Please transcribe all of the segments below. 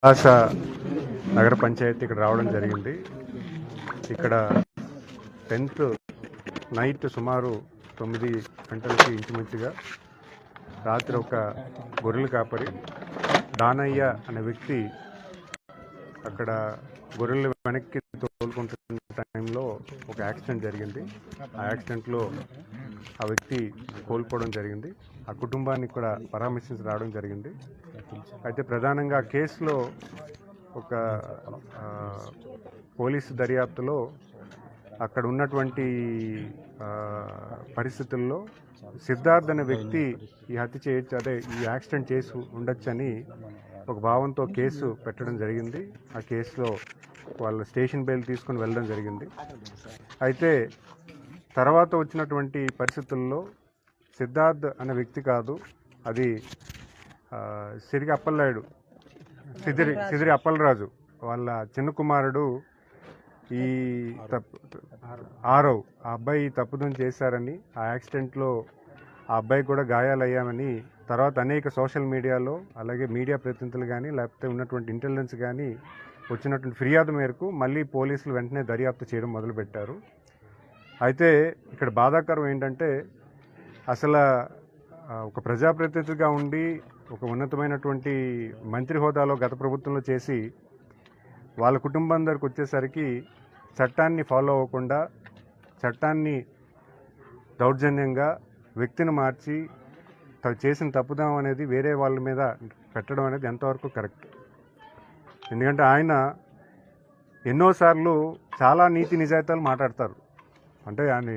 పలాస నగర పంచాయతీ ఇక్కడ రావడం జరిగింది. ఇక్కడ 10th నైట్ సుమారు 9 గంటలకి ఇంచుమించుగా రాత్రి ఒక గొర్రెల కాపరి దానయ్య అనే వ్యక్తి అక్కడ గొర్రెలు వెనక్కి తోలుకుంటున్న టైంలో ఒక యాక్సిడెంట్ జరిగింది. ఆ యాక్సిడెంట్లో ఆ వ్యక్తి కోల్పోవడం జరిగింది. ఆ కుటుంబాన్ని కూడా పరామర్శించి రావడం జరిగింది. అయితే ప్రధానంగా కేసులో ఒక పోలీసు దర్యాప్తులో అక్కడ ఉన్నటువంటి పరిస్థితుల్లో సిద్ధార్థ్ అనే వ్యక్తి ఈ హత్య చేయొచ్చు, అదే ఈ యాక్సిడెంట్ చేసి ఉండొచ్చని ఒక భావంతో కేసు పెట్టడం జరిగింది. ఆ కేసులో వాళ్ళు స్టేషన్ బెయిల్ తీసుకుని వెళ్ళడం జరిగింది. అయితే తర్వాత వచ్చినటువంటి పరిస్థితుల్లో సిద్ధార్థ్ అనే వ్యక్తి కాదు, అది సిదిరి అప్పలరాజు వాళ్ళ చిన్న కుమారుడు ఈ ఆరవ్ ఆ అబ్బాయి తప్పుదం చేశారని, ఆ యాక్సిడెంట్లో ఆ అబ్బాయి కూడా గాయాలయ్యామని తర్వాత అనేక సోషల్ మీడియాలో అలాగే మీడియా ప్రతినిధులు కానీ లేకపోతే ఉన్నటువంటి ఇంటెలిజెన్స్ కానీ వచ్చినటువంటి ఫిర్యాదు మేరకు మళ్ళీ పోలీసులు వెంటనే దర్యాప్తు చేయడం మొదలుపెట్టారు. అయితే ఇక్కడ బాధాకరం ఏంటంటే అసలు ఒక ప్రజాప్రతినిధిగా ఉండి ఒక ఉన్నతమైనటువంటి మంత్రి హోదాలో గత ప్రభుత్వంలో చేసి వాళ్ళ కుటుంబం దగ్గరకు వచ్చేసరికి చట్టాన్ని ఫాలో అవ్వకుండా చట్టాన్ని దౌర్జన్యంగా వ్యక్తిని మార్చి చేసిన తప్పుదాం అనేది వేరే వాళ్ళ మీద పెట్టడం అనేది ఎంతవరకు కరెక్ట్? ఎందుకంటే ఆయన ఎన్నోసార్లు చాలా నీతి నిజాయితీలు మాట్లాడతారు. అంటే ఆయన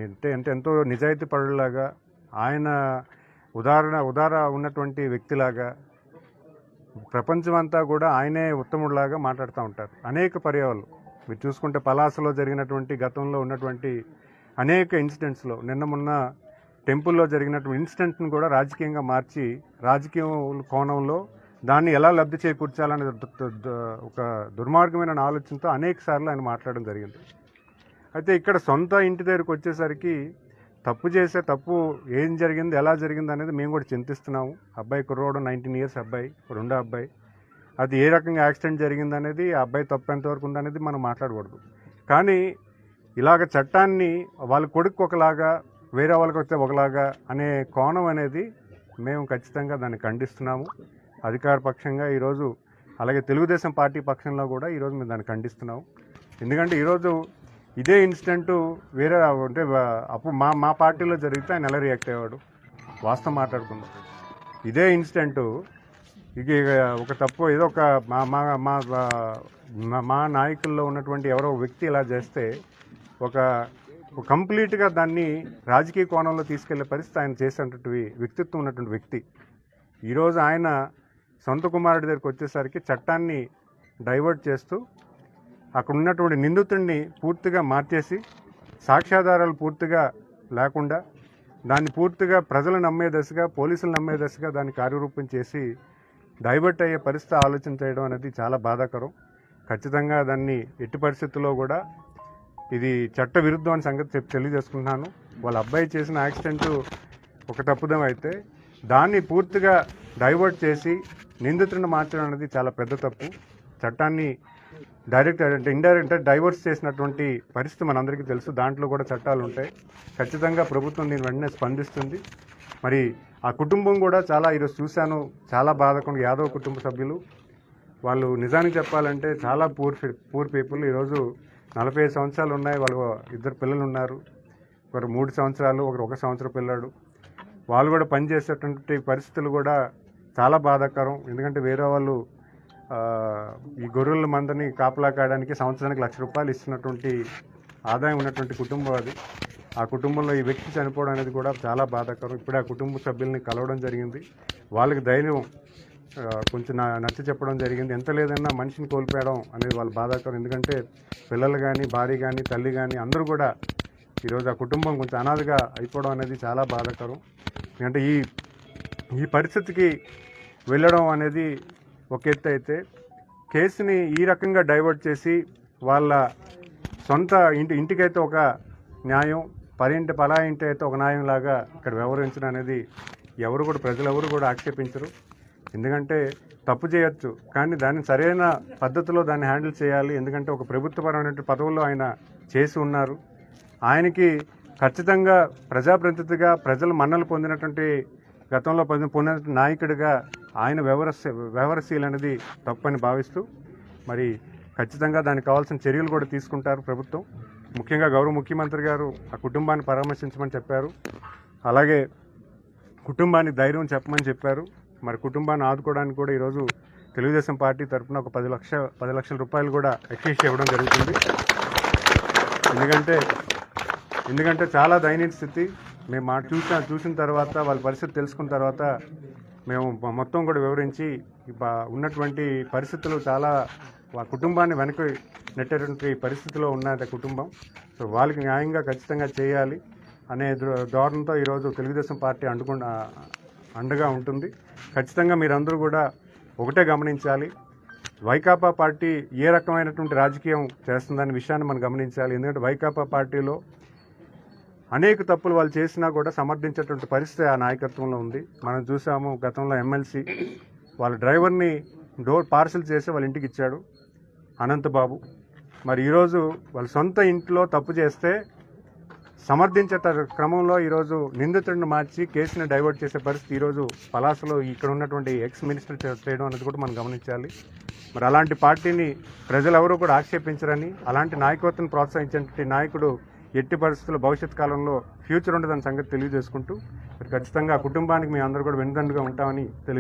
ఎంతో నిజాయితీ పరులాగా, ఆయన ఉదార ఉన్నటువంటి వ్యక్తిలాగా, ప్రపంచమంతా కూడా ఆయనే ఉత్తముడిలాగా మాట్లాడుతూ ఉంటారు. అనేక పర్యాయాలు మీరు చూసుకుంటే పలాసలో జరిగినటువంటి గతంలో ఉన్నటువంటి అనేక ఇన్సిడెంట్స్లో నిన్న మొన్న టెంపుల్లో జరిగినటువంటి ఇన్సిడెంట్ను కూడా రాజకీయంగా మార్చి రాజకీయ కోణంలో దాన్ని ఎలా లబ్ధి చేకూర్చాలనే ఒక దుర్మార్గమైన ఆలోచనతో అనేక సార్లు ఆయన మాట్లాడడం జరిగింది. అయితే ఇక్కడ సొంత ఇంటి దగ్గరకు వచ్చేసరికి తప్పు ఏం జరిగింది, ఎలా జరిగింది అనేది మేము కూడా చింతిస్తున్నాము. అబ్బాయి కుర్రోడు 19 years అబ్బాయి, రెండో అబ్బాయి, అది ఏ రకంగా యాక్సిడెంట్ జరిగింది అనేది, ఆ అబ్బాయి తప్పు ఎంతవరకు ఉందనేది మనం మాట్లాడకూడదు. కానీ ఇలాగ చట్టాన్ని వాళ్ళ కొడుకు ఒకలాగా వేరే వాళ్ళకి వస్తే ఒకలాగా అనే కోణం అనేది మేము ఖచ్చితంగా దాన్ని ఖండిస్తున్నాము. అధికార పక్షంగా ఈరోజు అలాగే తెలుగుదేశం పార్టీ పక్షంలో కూడా ఈరోజు మేము దాన్ని ఖండిస్తున్నాము. ఎందుకంటే ఈరోజు ఇదే ఇన్సిడెంట్ వేరే అంటే అప్పుడు మా పార్టీలో జరిగితే ఆయన ఎలా రియాక్ట్ అయ్యేవాడు? వాస్తవం మాట్లాడుకున్నాం. ఇదే ఇన్సిడెంట్ ఇక ఒక తప్పు ఏదో ఒక మా నాయకుల్లో ఉన్నటువంటి ఎవరో వ్యక్తి ఇలా చేస్తే ఒక కంప్లీట్గా దాన్ని రాజకీయ కోణంలో తీసుకెళ్లే పరిస్థితి ఆయన చేసేటువంటి వ్యక్తిత్వం ఉన్నటువంటి వ్యక్తి. ఈరోజు ఆయన సొంత కుమారుడి దగ్గరికి వచ్చేసరికి చట్టాన్ని డైవర్ట్ చేస్తూ అక్కడ ఉన్నటువంటి నిందితుడిని పూర్తిగా మార్చేసి సాక్ష్యాధారాలు పూర్తిగా లేకుండా దాన్ని పూర్తిగా ప్రజలు నమ్మే దశగా, పోలీసులు నమ్మే దశగా దాన్ని కార్యరూపం చేసి డైవర్ట్ అయ్యే పరిస్థితి ఆలోచన చేయడం అనేది చాలా బాధాకరం. ఖచ్చితంగా దాన్ని ఎట్టి పరిస్థితుల్లో కూడా ఇది చట్ట విరుద్ధం అని సంగతి తెలియజేసుకుంటున్నాను. వాళ్ళ అబ్బాయి చేసిన యాక్సిడెంట్ ఒక తప్పుదం అయితే దాన్ని పూర్తిగా డైవర్ట్ చేసి నిందితుడిని మార్చడం అనేది చాలా పెద్ద తప్పు. చట్టాన్ని డైరెక్ట్ అంటే ఇండైరెక్ట్ డైవర్ట్స్ చేసినటువంటి పరిస్థితి మనందరికీ తెలుసు. దాంట్లో కూడా చట్టాలు ఉంటాయి. ఖచ్చితంగా ప్రభుత్వం దీని వెంటనే స్పందిస్తుంది. మరి ఆ కుటుంబం కూడా చాలా ఈరోజు చూశాను, చాలా బాధకుండా యాదవ్ కుటుంబ సభ్యులు వాళ్ళు నిజానికి చెప్పాలంటే చాలా పూర్ పీపుల్. ఈరోజు 45 సంవత్సరాలు ఉన్నాయి, వాళ్ళు 2 పిల్లలు ఉన్నారు. ఒకరు 3 సంవత్సరాలు, ఒకరు 1 సంవత్సరం పిల్లాడు. వాళ్ళు కూడా పనిచేసేటువంటి పరిస్థితులు కూడా చాలా బాధాకరం. ఎందుకంటే వేరే వాళ్ళు ఈ గొర్రెల మందని కాపలా కాయడానికి సంవత్సరానికి ₹1,00,000 ఇస్తున్నటువంటి ఆదాయం ఉన్నటువంటి కుటుంబం అది. ఆ కుటుంబంలో ఈ వ్యక్తి చనిపోవడం అనేది కూడా చాలా బాధాకరం. ఇప్పుడే ఆ కుటుంబ సభ్యుల్ని కలవడం జరిగింది. వాళ్ళకి ధైర్యం కొంచెం నచ్చ చెప్పడం జరిగింది. ఎంత లేదన్నా మనిషిని కోల్పోవడం అనేది వాళ్ళు బాధాకరం. ఎందుకంటే పిల్లలు కానీ, భార్య కానీ, తల్లి కానీ అందరూ కూడా ఈరోజు ఆ కుటుంబం కొంచెం అనాథగా అయిపోవడం అనేది చాలా బాధాకరం. ఎందుకంటే ఈ పరిస్థితికి వెళ్ళడం అనేది ఒక ఎత్తు అయితే, కేసుని ఈ రకంగా డైవర్ట్ చేసి వాళ్ళ సొంత ఇంటికైతే ఒక న్యాయం, పలా ఇంటి అయితే ఒక న్యాయం లాగా ఇక్కడ వ్యవహరించడం అనేది ప్రజలెవరు కూడా ఆక్షేపించరు. ఎందుకంటే తప్పు చేయొచ్చు, కానీ దాన్ని సరైన పద్ధతిలో దాన్ని హ్యాండిల్ చేయాలి. ఎందుకంటే ఒక ప్రభుత్వపరమైన పదవుల్లో ఆయన చేసి ఉన్నారు. ఆయనకి ఖచ్చితంగా ప్రజాప్రతినిధిగా ప్రజలు మన్నలు పొందినటువంటి గతంలో పొందిన నాయకుడిగా ఆయన వ్యవహరశీలు అనేది తప్పని భావిస్తూ మరి ఖచ్చితంగా దానికి కావాల్సిన చర్యలు కూడా తీసుకుంటారు ప్రభుత్వం. ముఖ్యంగా గౌరవ ముఖ్యమంత్రి గారు ఆ కుటుంబాన్ని పరామర్శించమని చెప్పారు. అలాగే కుటుంబానికి ధైర్యం చెప్పమని చెప్పారు. మరి కుటుంబాన్ని ఆదుకోవడానికి కూడా ఈరోజు తెలుగుదేశం పార్టీ తరఫున ఒక 10 లక్షల రూపాయలు కూడా ఎక్స్చేంజ్ ఇవ్వడం జరుగుతుంది. ఎందుకంటే చాలా దయనీయ స్థితి. మేము చూసిన తర్వాత వాళ్ళ పరిస్థితి తెలుసుకున్న తర్వాత మేము మొత్తం కూడా వివరించి ఉన్నటువంటి పరిస్థితులు చాలా కుటుంబాన్ని వెనక్కి నెట్టేటువంటి పరిస్థితిలో ఉన్నది కుటుంబం. సో వాళ్ళకి న్యాయంగా ఖచ్చితంగా చేయాలి అనే ధోరణితో ఈరోజు తెలుగుదేశం పార్టీ అండగా ఉంటుంది. ఖచ్చితంగా మీరందరూ కూడా ఒకటే గమనించాలి, వైకాపా పార్టీ ఏ రకమైనటువంటి రాజకీయం చేస్తుందనే విషయాన్ని మనం గమనించాలి. ఎందుకంటే వైకాపా పార్టీలో అనేక తప్పులు వాళ్ళు చేసినా కూడా సమర్థించేటువంటి పరిస్థితి ఆ నాయకత్వంలో ఉంది. మనం చూసాము, గతంలో ఎమ్మెల్సీ వాళ్ళ డ్రైవర్ని పార్సల్ చేసి వాళ్ళ ఇంటికి ఇచ్చాడు అనంతబాబు. మరి ఈరోజు వాళ్ళ సొంత ఇంట్లో తప్పు చేస్తే సమర్థించే క్రమంలో ఈరోజు నిందితుడిని మార్చి కేసుని డైవర్ట్ చేసే పరిస్థితి ఈరోజు పలాసలో ఇక్కడ ఉన్నటువంటి ఎక్స్ మినిస్టర్ చేయడం అనేది కూడా మనం గమనించాలి. మరి అలాంటి పార్టీని ప్రజలు ఎవరూ కూడా ఆక్షేపించరని, అలాంటి నాయకత్వం ప్రోత్సహించే నాయకుడు ఎట్టి పరిస్థితుల్లో భవిష్యత్ కాలంలో ఫ్యూచర్ ఉండదన్న సంగతి తెలియజేసుకుంటూ మరి ఖచ్చితంగా కుటుంబానికి మేము అందరూ కూడా వెన్నుదండుగా ఉంటామని తెలియజేస్తాం.